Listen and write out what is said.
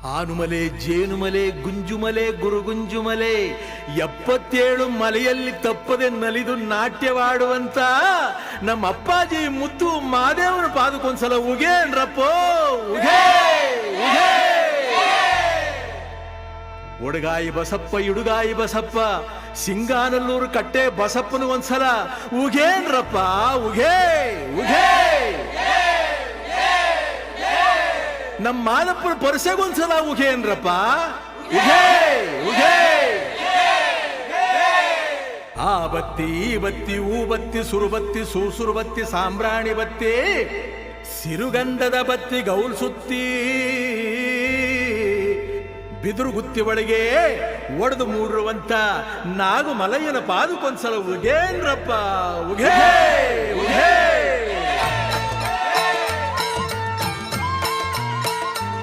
ಆನುಮಲೆ ಜೇನುಮಲೆ ಗುಂಜುಮಲೆ ಗುರುಗುಂಜುಮಲೆ 77 ಮಲೆಯಲ್ಲಿ ತಪ್ಪದೆ ನಲಿದು ನಾಟ್ಯವಾಡುವಂತ ನಮ್ಮ ಅಪ್ಪಾಜಿ ಮುತ್ತು ಮಾದೇವನ ಪಾದಕ್ಕೊಂದ್ಸಲ ಉಗೇನ್ರಪ್ಪೋ ಉಗೇ ಉಗೇ. ಒಡಗಾಯಿ ಬಸಪ್ಪ ಇಡುಗಾಯಿ ಬಸಪ್ಪ ಸಿಂಗಾನಲ್ಲೂರು ಕಟ್ಟೆ ಬಸಪ್ಪನ ಒಂದ್ಸಲ ಉಗೇನ್ರಪ್ಪ ಉಗೇ ಉಗೇ. ನಮ್ಮ ಮಾದಪ್ಪನ ಪರಸೆಗೊಂದ್ಸಲ ಉಗೇನ್ರಪ್ಪ ಉಗೇ ಉಗೇ. ಆ ಬತ್ತಿ ಈ ಬತ್ತಿ ಊ ಬತ್ತಿ ಸುರುಬತ್ತಿ ಸೂಸುರು ಬತ್ತಿ ಸಾಂಬ್ರಾಣಿ ಬತ್ತಿ ಸಿರುಗಂಧದ ಬತ್ತಿ ಗೌಲ್ ಸುತ್ತಿ ಬಿದುರು ಗುತ್ತಿ ಒಳಗೆ ಒಡೆದು ಮೂಡಿರುವಂತ ನಾಗು ಮಲಯ್ಯನ ಪಾದಕ್ಕೊಂದ್ಸಲ ಉಗೇನ್ರಪ್ಪ ಉಗೇ ಉಗೇ.